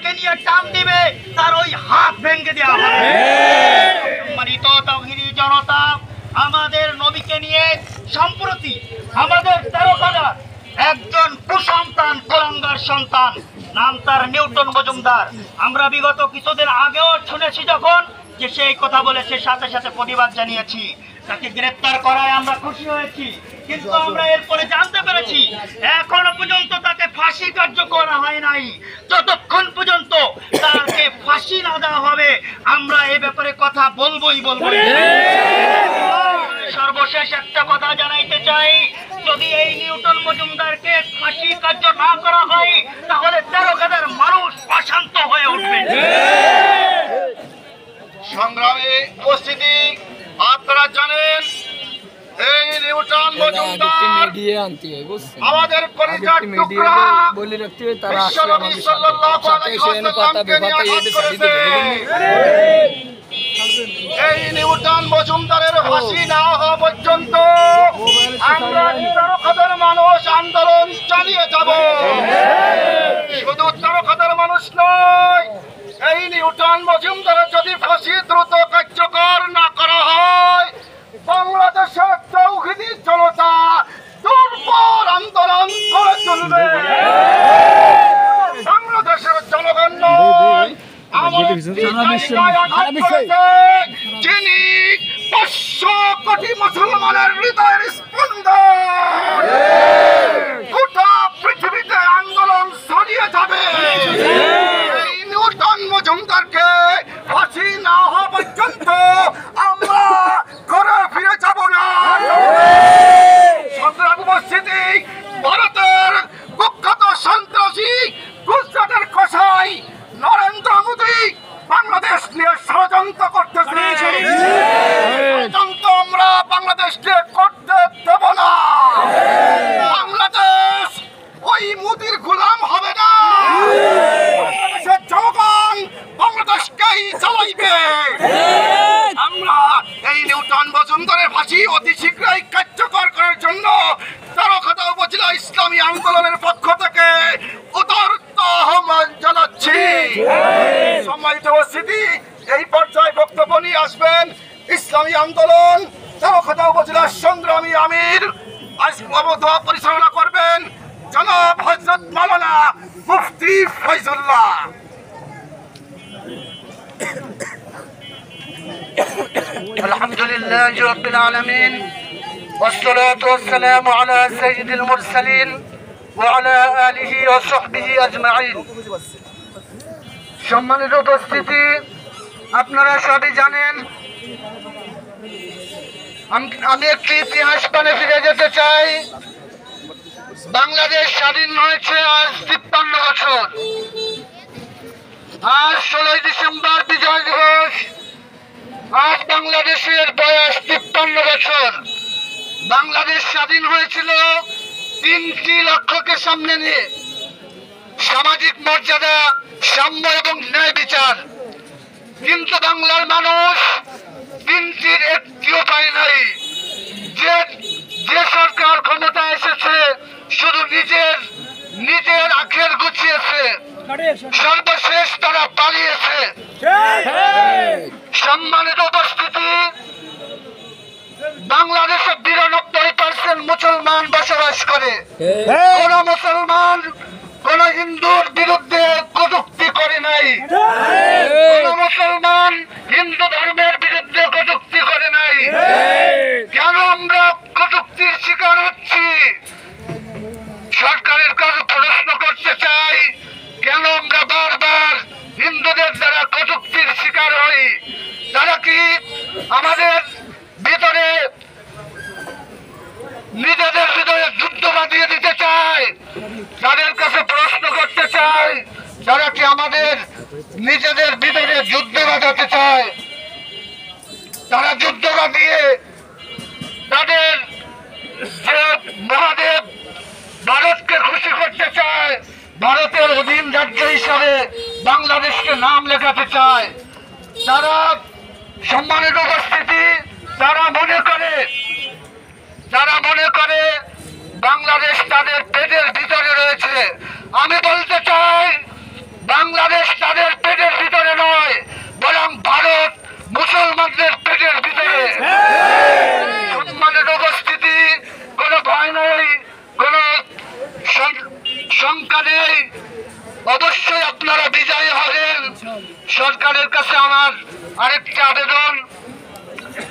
তাকে নিয়ে টান দিবে তার ওই হাত ভেঙে দেওয়া হবে। সম্মানিত তাওহীদি জনতা, আমাদের নবীকে নিয়ে সম্প্রতি আমাদের তেরোখানা একজন কুসন্তান, কুলাঙ্গার সন্তান, নাম তার নিউটন মজুমদার। আমরা বিগত কিছুদিন আগেও শুনেছি যখন যে সেই কথা বলেছে, সাথে সাথে প্রতিবাদ জানিয়েছি। তাকে গ্রেফতার করায় আমরা খুশি হয়েছি, কিন্তু আমরা এরপরে জানতে পেরেছি এখনো পর্যন্ত তাকে ফাঁসি কার্যকর হয় নাই। যতক্ষণ পর্যন্ত তাকে ফাঁসি না দেওয়া হবে আমরা এই ব্যাপারে কথা বলবোই বলবো। সর্বশেষ একটা কথা জানাইতে চাই, যদি এই নিউটন মজুমদারকে ফাঁসি কার্য না করা হয় তাহলে তেরোখানার মানুষ অশান্ত হয়ে উঠবে। সংগ্রামী উপস্থিতি, আপনারা জানেন এই নিউটন মজুমদার আমাদের কলিজার টুকরা বিশ্বনবী সাল্লাল্লাহু আলাইহি ওয়াসাল্লামকে নিয়ে আঘাত করেছে। এই নিউটন মজুমদারের ফাঁসি না হওয়া পর্যন্ত আমরা তেরোখানার মানুষ আন্দোলন চালিয়ে যাব। শুধু তেরোখানার মানুষ নয়, এই নিউটন মজুমদারের যদি ফাঁসি দ্রুত কার্যকর না করা হয় বাংলাদেশের তাওহীদি জনতা দুর্বার আন্দোলন করে চলবে। বাংলাদেশের জনগণ নয়, যিনি 500 কোটি মুসলমানের হৃদয়ের স্পন্দন, গোটা পৃথিবীতে আন্দোলন ছড়িয়ে যাবে। এই নিউটন মজুমদারকে ফাঁসি না হওয়া পর্যন্ত আমরা ঘরে ফিরে যাব না। সংগ্রাম উপস্থিতি, ভারতের কুখ্যাত সন্ত্রাসী গুজরাটের কসাই নরেন্দ্র মোদী বাংলাদেশ নিয়ে ষড়যন্ত্র করতেছে। ষড়যন্ত্র আমরা বাংলাদেশকে করতে দেব না। বাংলাদেশ ওই মোদীর গোলাম হবে না। বাংলাদেশের জনগণ বাংলাদেশকেই চালাইবে। আমরা এই নিউটন মজুমদারের ফাঁসি অতি শীঘ্রই কার্যকর করার জন্য তেরোখানা উপজেলা ইসলামী আন্দোলনের পক্ষ থেকে উদারত আহ্বান জানাচ্ছি। সম্মানিত উপস্থিতি, এই পর্যায়ে বক্তব্য নিয়ে আসবেন ইসলামী আন্দোলন তেরোখানা উপজেলার সংগ্রামী আমির, আজ অবদোয়া পরিচালনা করবেন জনাব হযরত মাওলানা মুফতি ফয়জুল্লাহ। আলহামদুলিল্লাহ রাব্বিল আলামিন, ওয়াসসালাতু ওয়াসসালামু আলা সাইয়্যিদিল মুরসালিন ওয়া আলা আলিহি ওয়া সাহবিহি আজমাইন। সম্মানিত উপস্থিতি, আপনারা সবাই জানেন, আমি একটি ইতিহাস পানে ফিরে যেতে চাই। বাংলাদেশ স্বাধীন হয়েছে আজ 53 বছর। আজ 16 ডিসেম্বর বিজয় দিবস। আজ বাংলাদেশের বয়স 53 বছর। বাংলাদেশ স্বাধীন হয়েছিল 3টি লক্ষ্যকে সামনে নিয়ে: সামাজিক মর্যাদা, সাম্য এবং ন্যায় বিচার। কিন্তু বাংলার মানুষ 3টির একটিও পায় নাই। যে সরকার ক্ষমতা এসেছে শুধু নিজের আখের গুছিয়েছে, সর্বশেষ তারা পালিয়েছে। সম্মানিত উপস্থিতি, বাংলাদেশে 92% মুসলমান বসবাস করে। কোন মুসলমান কোন হিন্দুর বিরুদ্ধে কটূক্তি করে নাই। কোন মুসলমান হিন্দু ধর্মের বিরুদ্ধে কটূক্তি করে নাই। কেন আমরা কটূক্তির শিকার হচ্ছি? সরকারের কাছে প্রশ্ন করতে চাই, কেন আমরা বারবার হিন্দুদের দ্বারা কটূক্তির শিকার হই? তারা কি আমাদের ভিতরে নিজেদের হৃদয়ে যুদ্ধ বাঁধিয়ে দিতে চায়? তাদের কাছে প্রশ্ন করতে চাই, তারা কি আমাদের নিজেদের ভিতরে যুদ্ধ বাঁধাতে চায়? তারা যুদ্ধ বাঁধিয়ে তাদের যে মহাদেব ভারতকে খুশি করতে চায়, ভারতের অধীন রাজ্য হিসাবে বাংলাদেশকে নাম লেখাতে চায়। তারা, সম্মানিত উপস্থিতি, তারা মনে করে বাংলাদেশ তাদের পেটের ভিতরে রয়েছে। আমি বলতে চাই, বাংলাদেশ সরকারের কাছে আমার আরেকটি আবেদন,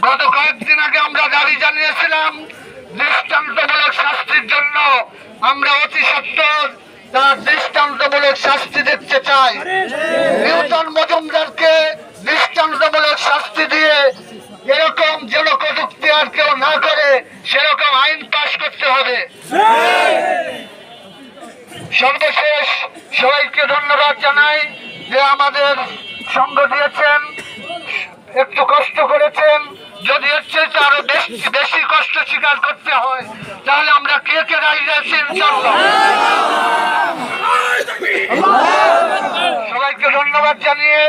গত কয়েকদিন আগে আমরা দাবি জানিয়েছিলাম দৃষ্টান্তমূলক শাস্তির জন্য। আমরা অতি সত্বর তার দৃষ্টান্তমূলক শাস্তি দেখতে চাই। নিউটন মজুমদারকে দৃষ্টান্তমূলক শাস্তি দিয়ে এরকম যেন কটূক্তি আর কেউ না করে সেরকম আইন পাশ করতে হবে। সর্বশেষ সবাইকে ধন্যবাদ জানাই যে আমাদের সঙ্গ দিয়েছেন, একটু কষ্ট করেছেন। যদি এর চেয়ে আরো বেশি কষ্ট স্বীকার করতে হয় তাহলে আমরা কে রাজি আছি ইনশাআল্লাহ। সবাইকে ধন্যবাদ জানিয়ে